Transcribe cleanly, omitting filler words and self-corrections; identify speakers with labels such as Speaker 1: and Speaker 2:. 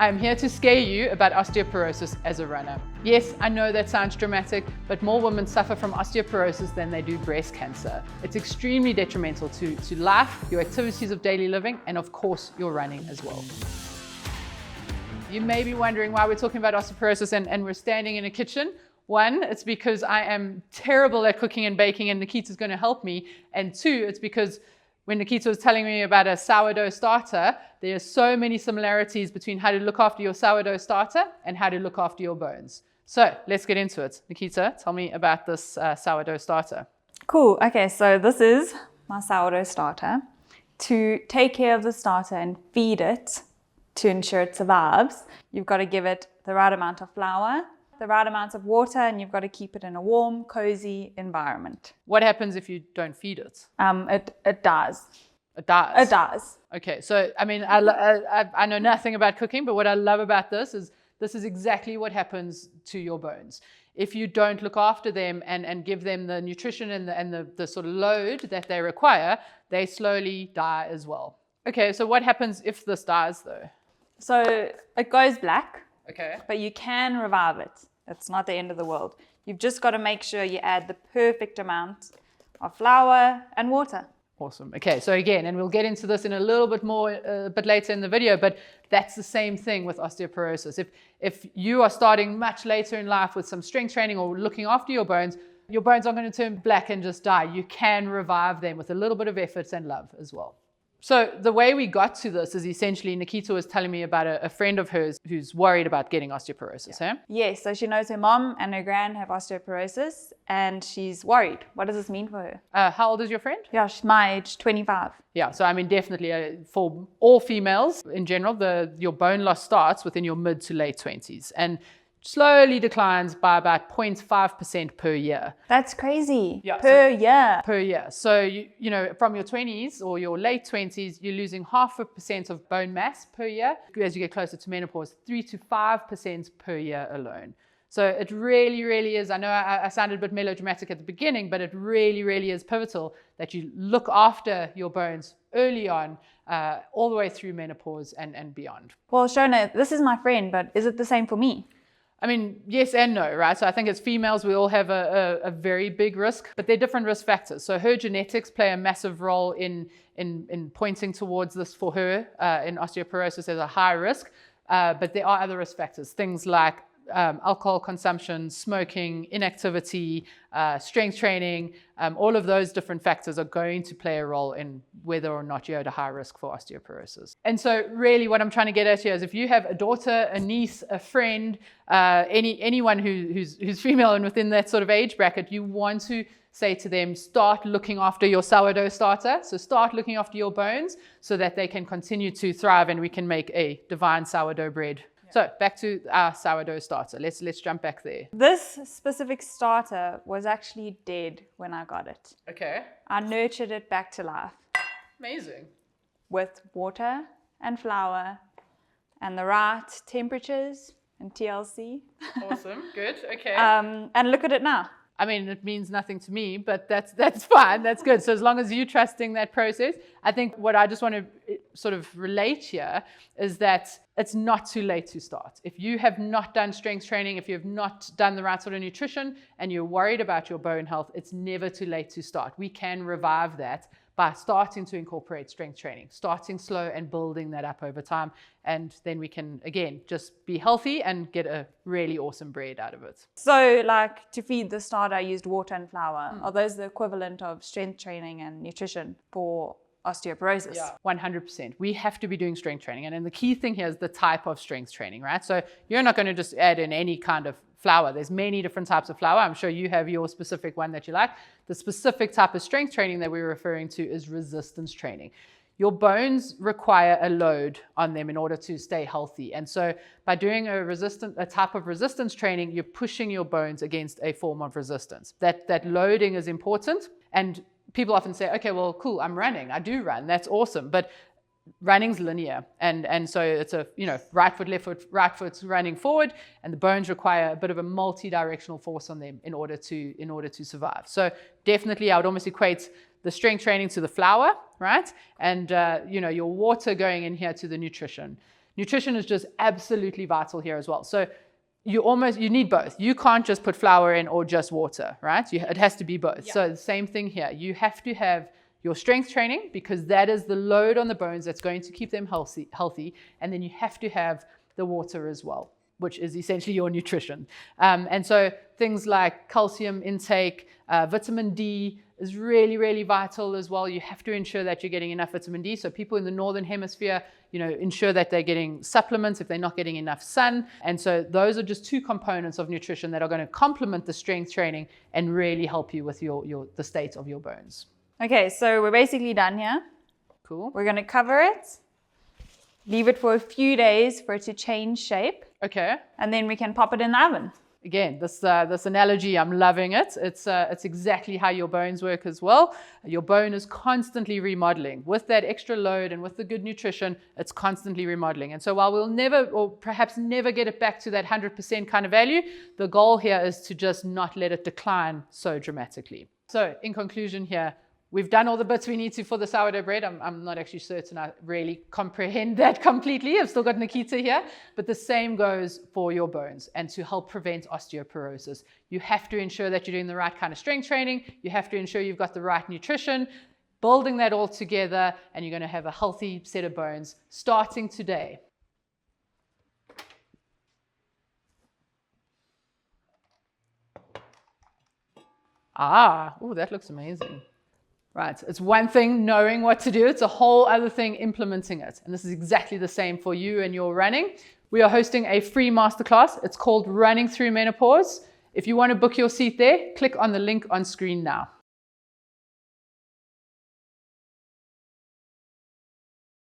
Speaker 1: I'm here to scare you about osteoporosis as a runner. Yes, I know that sounds dramatic, but more women suffer from osteoporosis than they do breast cancer. It's extremely detrimental to life, your activities of daily living, and of course, your running as well. You may be wondering why we're talking about osteoporosis and we're standing in a kitchen. One, it's because I am terrible at cooking and baking and Nikita's going to help me. And two, it's because when Nikita was telling me about a sourdough starter, there are so many similarities between how to look after your sourdough starter and how to look after your bones. So let's get into it. Nikita, tell me about this sourdough starter.
Speaker 2: Cool. Okay, so this is my sourdough starter. To take care of the starter and feed it to ensure it survives, you've got to give it the right amount of flour, the right amount of water, and you've got to keep it in a warm, cozy environment.
Speaker 1: What happens if you don't feed it?
Speaker 2: It dies.
Speaker 1: It dies?
Speaker 2: It dies.
Speaker 1: Okay, so I mean, I know nothing about cooking, but what I love about this is exactly what happens to your bones. If you don't look after them and give them the nutrition and the sort of load that they require, they slowly die as well. Okay, so what happens if this dies though?
Speaker 2: So it goes black.
Speaker 1: Okay.
Speaker 2: But you can revive it. It's not the end of the world. You've just got to make sure you add the perfect amount of flour and water.
Speaker 1: Awesome. Okay, so again, and we'll get into this in a little bit more a bit later in the video, but that's the same thing with osteoporosis. If you are starting much later in life with some strength training or looking after your bones aren't going to turn black and just die. You can revive them with a little bit of effort and love as well. So the way we got to this is essentially Nikita was telling me about a friend of hers who's worried about getting osteoporosis. Yeah.
Speaker 2: Yes, so she knows her mom and her gran have osteoporosis and she's worried. What does this mean for her?
Speaker 1: How old is your friend?
Speaker 2: Yeah, she's my age, 25.
Speaker 1: Yeah, so I mean definitely for all females in general, your bone loss starts within your mid to late 20s and slowly declines by about 0.5% per year.
Speaker 2: That's crazy.
Speaker 1: Yeah,
Speaker 2: per year.
Speaker 1: Per year. So, you know, from your 20s or your late 20s, you're losing 0.5% of bone mass per year. As you get closer to menopause, 3 to 5% per year alone. So it really, really is. I know I sounded a bit melodramatic at the beginning, but it really, really is pivotal that you look after your bones early on, all the way through menopause and beyond.
Speaker 2: Well, Shona, this is my friend, but is it the same for me?
Speaker 1: I mean, yes and no, right? So I think as females, we all have a very big risk, but they're different risk factors. So her genetics play a massive role in pointing towards this for her in osteoporosis as a high risk. But there are other risk factors, things like alcohol consumption, smoking, inactivity, strength training, all of those different factors are going to play a role in whether or not you're at a high risk for osteoporosis. And so really what I'm trying to get at here is if you have a daughter, a niece, a friend, anyone who's female and within that sort of age bracket, you want to say to them, start looking after your sourdough starter. So start looking after your bones so that they can continue to thrive and we can make a divine sourdough bread. So back to our sourdough starter. Let's jump back there.
Speaker 2: This specific starter was actually dead when I got it.
Speaker 1: Okay.
Speaker 2: I nurtured it back to life.
Speaker 1: Amazing.
Speaker 2: With water and flour and the right temperatures and TLC.
Speaker 1: Awesome. Good. Okay.
Speaker 2: And look at it now.
Speaker 1: I mean, it means nothing to me, but that's fine. That's good. So as long as you're trusting that process, I think what I just want to sort of relate here is that it's not too late to start. If you have not done strength training, if you have not done the right sort of nutrition and you're worried about your bone health, it's never too late to start. We can revive that by starting to incorporate strength training, starting slow and building that up over time. And then we can, again, just be healthy and get a really awesome bread out of it.
Speaker 2: So like to feed the starter, I used water and flour. Are those the equivalent of strength training and nutrition for osteoporosis?
Speaker 1: Yeah, 100%. We have to be doing strength training. And then the key thing here is the type of strength training, right? So you're not going to just add in any kind of flour. There's many different types of flour. I'm sure you have your specific one that you like. The specific type of strength training that we're referring to is resistance training. Your bones require a load on them in order to stay healthy. And so by doing a type of resistance training, you're pushing your bones against a form of resistance. That loading is important. And people often say, okay, well, cool, I'm running. I do run. That's awesome. But running's linear, and so it's a right foot, left foot's running forward, and the bones require a bit of a multi-directional force on them in order to survive. So definitely I would almost equate the strength training to the flour, right? And your water going in here to the nutrition. Nutrition is just absolutely vital here as well. So you need both. You can't just put flour in or just water, right? It has to be both. Yeah. So the same thing here. You have to have your strength training, because that is the load on the bones that's going to keep them healthy. And then you have to have the water as well, which is essentially your nutrition. And so things like calcium intake, vitamin D is really, really vital as well. You have to ensure that you're getting enough vitamin D. So people in the Northern Hemisphere, ensure that they're getting supplements if they're not getting enough sun. And so those are just two components of nutrition that are going to complement the strength training and really help you with the state of your bones.
Speaker 2: Okay, so we're basically done here.
Speaker 1: Cool.
Speaker 2: We're going to cover it, leave it for a few days for it to change shape.
Speaker 1: Okay.
Speaker 2: And then we can pop it in the oven.
Speaker 1: Again, this analogy, I'm loving it. It's exactly how your bones work as well. Your bone is constantly remodeling. With that extra load and with the good nutrition, it's constantly remodeling. And so while we'll never, or perhaps never get it back to that 100% kind of value, the goal here is to just not let it decline so dramatically. So in conclusion here, we've done all the bits we need to for the sourdough bread. I'm not actually certain I really comprehend that completely. I've still got Nikita here, but the same goes for your bones and to help prevent osteoporosis. You have to ensure that you're doing the right kind of strength training. You have to ensure you've got the right nutrition, building that all together, and you're going to have a healthy set of bones starting today. Oh, that looks amazing. Right, it's one thing knowing what to do, it's a whole other thing implementing it. And this is exactly the same for you and your running. We are hosting a free masterclass. It's called Running Through Menopause. If you want to book your seat there, click on the link on screen now.